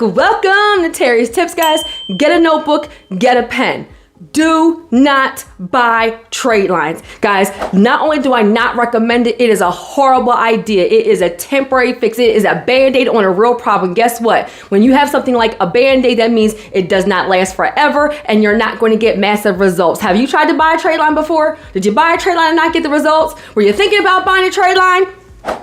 Welcome to Terry's Tips, guys. Get a notebook, get a pen. Do not buy Tradelines. Guys, not only do I not recommend it, it is a horrible idea. It is a temporary fix. It is a band-aid on a real problem. Guess what? When you have something like a band-aid, that means it does not last forever and you're not going to get massive results. Have you tried to buy a Tradeline before? Did you buy a Tradeline and not get the results? Were you thinking about buying a Tradeline?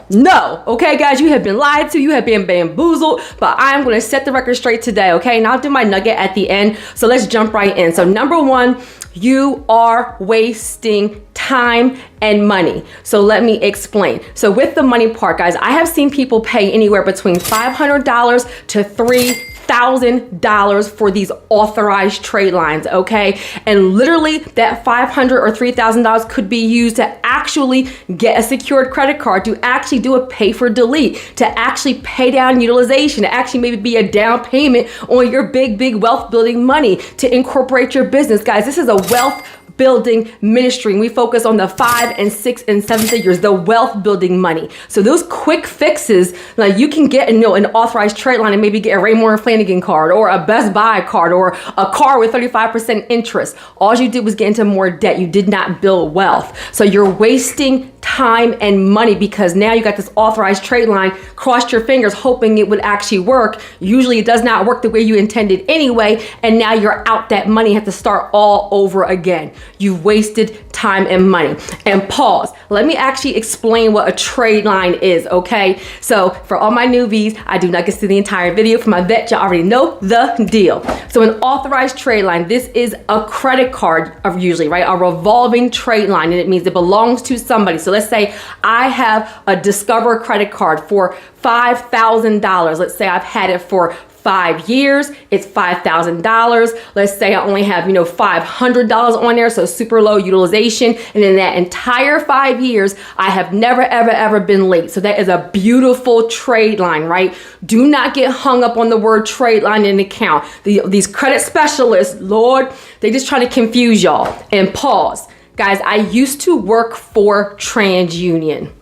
No. Okay, guys, you have been lied to. You have been bamboozled, but I'm going to set the record straight today, okay? And I'll do my nugget at the end. So let's jump right in. So number one, you are wasting time and money. So let me explain. So with the money part, guys, I have seen people pay anywhere between $500 to $3,000 for these authorized trade lines, okay? And literally that $500 or $3,000 could be used to actually get a secured credit card, to actually do a pay for delete, to actually pay down utilization, to actually maybe be a down payment on your big wealth building money, to incorporate your business. Guys, this is a wealth building ministry. We focus on the 5 and 6 and 7 figures, the wealth building money. So those quick fixes, like you can get an authorized trade line and maybe get a Raymore and Flanagan card or a Best Buy card or a car with 35% interest. All you did was get into more debt. You did not build wealth. So you're wasting time and money because now you got this authorized trade line, crossed your fingers hoping it would actually work. Usually it does not work the way you intended anyway, and now you're out that money, have to start all over again. You've wasted time and money. And pause. Let me actually explain what a trade line is, okay? So for all my newbies, I do not get to see the entire video. For my vet, you already know the deal. So an authorized trade line, this is a credit card usually, right? A revolving trade line, and it means it belongs to somebody. So let's say I have a Discover credit card for $5,000. Let's say I've had it for 5 years, it's $5,000. Let's say I only have, $500 on there, so super low utilization. And in that entire 5 years, I have never, ever been late. So that is a beautiful trade line, right? Do not get hung up on the word trade line in an account. These credit specialists, Lord, they just trying to confuse y'all. And pause. Guys, I used to work for TransUnion.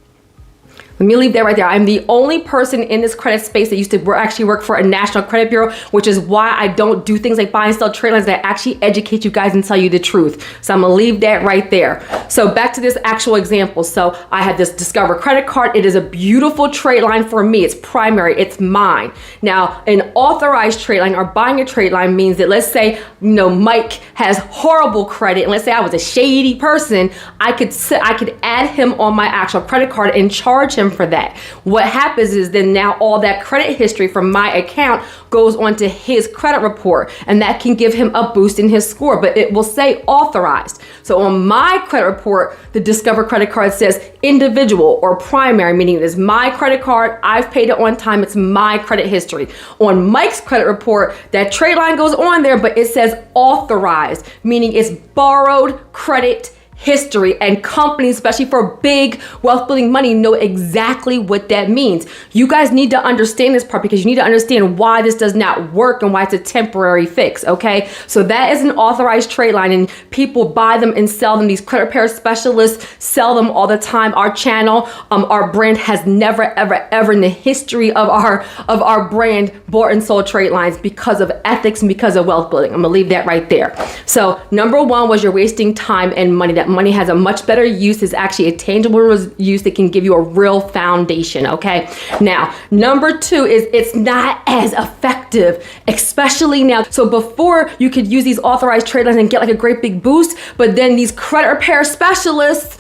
Let me leave that right there. I'm the only person in this credit space that used to actually work for a national credit bureau, which is why I don't do things like buy and sell trade lines, that actually educate you guys and tell you the truth. So I'm gonna leave that right there. So back to this actual example. So I had this Discover credit card. It is a beautiful trade line for me. It's primary, it's mine. Now, an authorized trade line or buying a trade line means that, let's say, Mike has horrible credit, and let's say I was a shady person, I could add him on my actual credit card and charge him for that. What happens is then now all that credit history from my account goes onto his credit report, and that can give him a boost in his score, but it will say authorized. So on my credit report, the Discover credit card says individual or primary, meaning it is my credit card, I've paid it on time, it's my credit history. On Mike's credit report, that trade line goes on there, but it says authorized, meaning it's borrowed credit history, and companies, especially for big wealth building money, know exactly what that means. You guys need to understand this part because you need to understand why this does not work and why it's a temporary fix, okay? So that is an authorized trade line, and people buy them and sell them. These credit repair specialists sell them all the time. Our channel, our brand has never, ever in the history of our brand bought and sold trade lines because of ethics and because of wealth building. I'm gonna leave that right there. So number one was you're wasting time and money. That money has a much better use. It's actually a tangible use that can give you a real foundation, okay? Now, number two is it's not as effective, especially now. So before you could use these authorized trade lines and get like a great big boost, but then these credit repair specialists,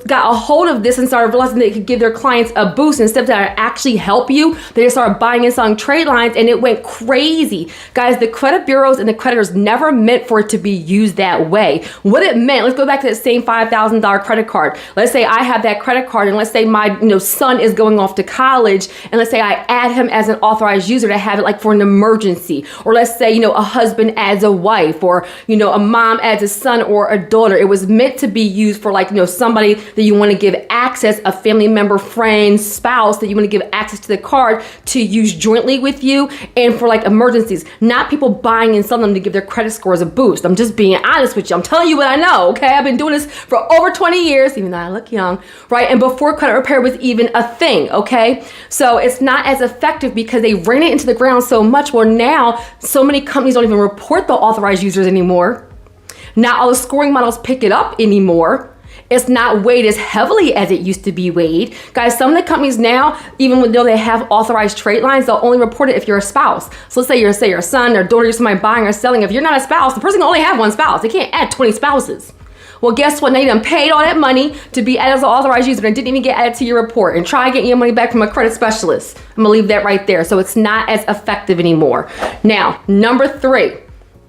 got a hold of this and started realizing they could give their clients a boost instead of actually help you. They just started buying and selling trade lines, and it went crazy. Guys, the credit bureaus and the creditors never meant for it to be used that way. What it meant, let's go back to the same $5,000 credit card. Let's say I have that credit card, and let's say my son is going off to college, and let's say I add him as an authorized user to have it like for an emergency, or let's say a husband adds a wife, or a mom adds a son or a daughter. It was meant to be used for like some somebody that you want to give access, a family member, friend, spouse, that you want to give access to the card to use jointly with you and for like emergencies, not people buying and selling them to give their credit scores a boost. I'm just being honest with you. I'm telling you what I know, okay? I've been doing this for over 20 years, even though I look young, right? And before credit repair was even a thing, okay? So it's not as effective because they ran it into the ground so much. Well, now so many companies don't even report the authorized users anymore. Not all the scoring models pick it up anymore. It's not weighed as heavily as it used to be weighed. Guys, some of the companies now, even though they have authorized trade lines, they'll only report it if you're a spouse. So let's say you're your son or daughter, you're somebody buying or selling. If you're not a spouse, the person can only have one spouse. They can't add 20 spouses. Well, guess what? Now you done paid all that money to be added as an authorized user and didn't even get added to your report. And try getting your money back from a credit specialist. I'm gonna leave that right there. So it's not as effective anymore. Now, number 3.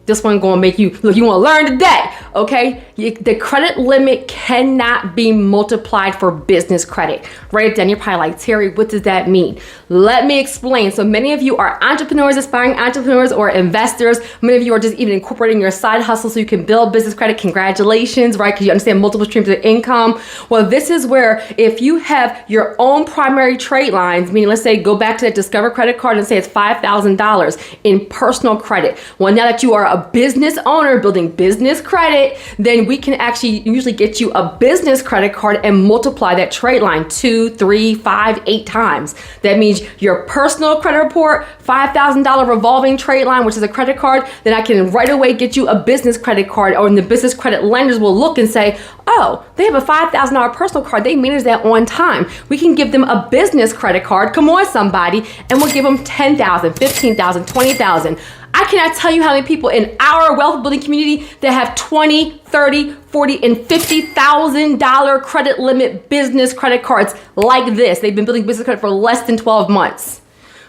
This one gonna make you, look, you wanna learn today, okay? The credit limit cannot be multiplied for business credit. Write it down. You're probably like, Terry, what does that mean? Let me explain. So many of you are entrepreneurs, aspiring entrepreneurs, or investors. Many of you are just even incorporating your side hustle so you can build business credit. Congratulations, right? Because you understand multiple streams of income. Well, this is where if you have your own primary trade lines, meaning let's say go back to that Discover credit card and say it's $5,000 in personal credit. Well, now that you are a business owner building business credit, then we can actually usually get you a business credit card and multiply that trade line 2, 3, 5, 8 times. That means your personal credit report, $5,000 revolving trade line, which is a credit card, then I can right away get you a business credit card, or the business credit lenders will look and say, oh, they have a $5,000 personal card. They manage that on time. We can give them a business credit card. Come on, somebody. And we'll give them $10,000, $15,000, $20,000. I cannot tell you how many people in our wealth building community that have $20,000, $30,000, $40,000, and $50,000 credit limit business credit cards like this. They've been building business credit for less than 12 months.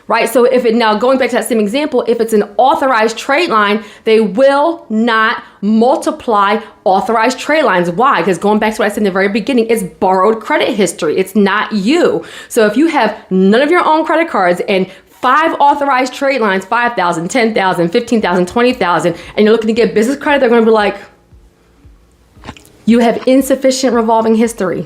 Right? So if it, now going back to that same example, if it's an authorized trade line, they will not multiply authorized trade lines. Why? Because going back to what I said in the very beginning, it's borrowed credit history. It's not you. So if you have none of your own credit cards and 5 authorized trade lines, $5,000, $10,000, $15,000, $20,000, and you're looking to get business credit, they're going to be like, you have insufficient revolving history.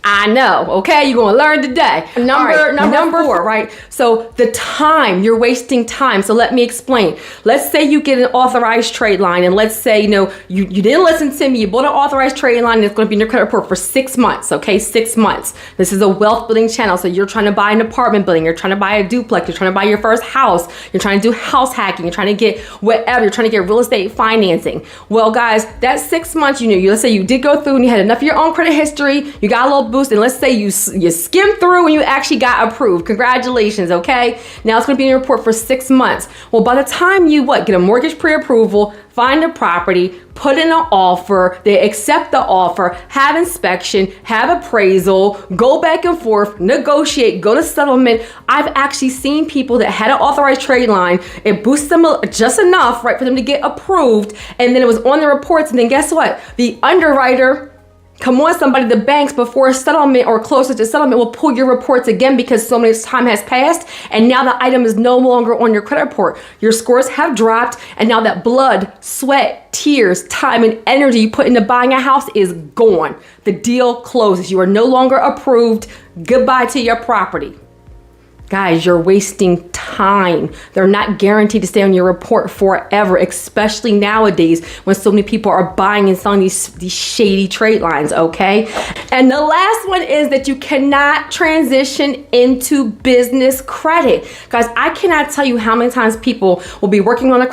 I know, okay? You're gonna learn today. Number 4, right? So the time, you're wasting time. So let me explain. Let's say you get an authorized trade line, and let's say, you didn't listen to me, you bought an authorized trade line, and it's gonna be in your credit report for 6 months, okay? 6 months. This is a wealth building channel, so you're trying to buy an apartment building, you're trying to buy a duplex, you're trying to buy your first house, you're trying to do house hacking, you're trying to get whatever, you're trying to get real estate financing. Well, guys, that 6 months, let's say you did go through and you had enough of your own credit history, you got a little boost, and let's say you skimmed through and you actually got approved. Congratulations, okay? Now it's gonna be in your report for 6 months. Well, by the time you get a mortgage pre-approval, find a property, put in an offer, they accept the offer, have inspection, have appraisal, go back and forth, negotiate, go to settlement. I've actually seen people that had an authorized trade line, it boosted them just enough, right, for them to get approved, and then it was on the reports, and then guess what? The underwriter, come on, somebody, the banks before settlement or closer to settlement will pull your reports again because so much time has passed, and now the item is no longer on your credit report. Your scores have dropped, and now that blood, sweat, tears, time, and energy you put into buying a house is gone. The deal closes. You are no longer approved. Goodbye to your property. Guys, you're wasting time. They're not guaranteed to stay on your report forever, especially nowadays when so many people are buying and selling these shady trade lines, okay? And the last one is that you cannot transition into business credit. Guys, I cannot tell you how many times people will be working on their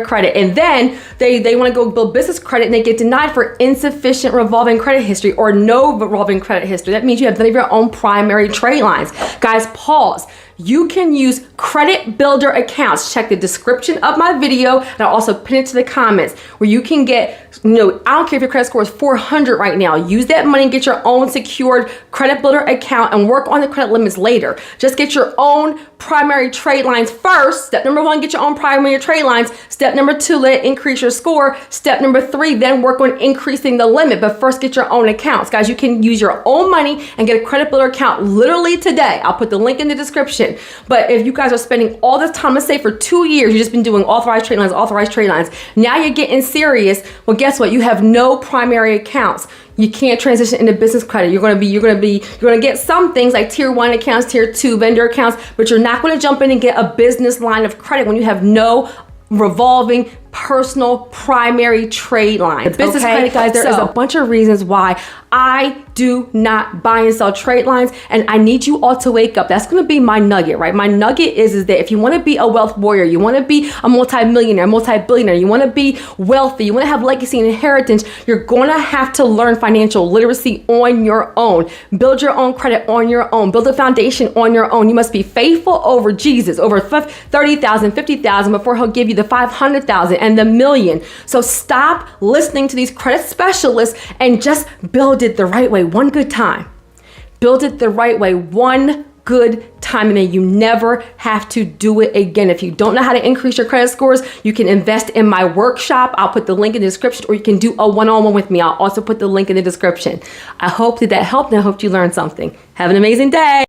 credit, and then they want to go build business credit and they get denied for insufficient revolving credit history or no revolving credit history. That means you have none of your own primary trade lines. Guys, pause. You can use credit builder accounts. Check the description of my video, and I'll also pin it to the comments, where you can get, I don't care if your credit score is 400 right now. Use that money and get your own secured credit builder account and work on the credit limits later. Just get your own primary trade lines first. Step number 1, get your own primary trade lines. Step number 2, let it increase your score. Step number 3, then work on increasing the limit, but first get your own accounts. Guys, you can use your own money and get a credit builder account literally today. I'll put the link in the description. But if you guys are spending all this time, let's say for 2 years, you've just been doing authorized trade lines, now you're getting serious. Well, guess what? You have no primary accounts. You can't transition into business credit. You're going to get some things like tier 1 accounts, tier 2 vendor accounts, but you're not going to jump in and get a business line of credit when you have no revolving personal primary trade line. Business credit, guys, there is a bunch of reasons why I do not buy and sell trade lines, and I need you all to wake up. That's going to be my nugget, right? My nugget is that if you want to be a wealth warrior, you want to be a multi-millionaire, multi-billionaire, you want to be wealthy, you want to have legacy and inheritance, you're going to have to learn financial literacy on your own. Build your own credit on your own. Build a foundation on your own. You must be faithful over Jesus, over 30,000, 50,000 before he'll give you the 500,000 and the million. So stop listening to these credit specialists and just build it the right way one good time. Build it the right way one good time, and then you never have to do it again. If you don't know how to increase your credit scores, you can invest in my workshop. I'll put the link in the description, or you can do a one-on-one with me. I'll also put the link in the description. I hope that helped, and I hope you learned something. Have an amazing day.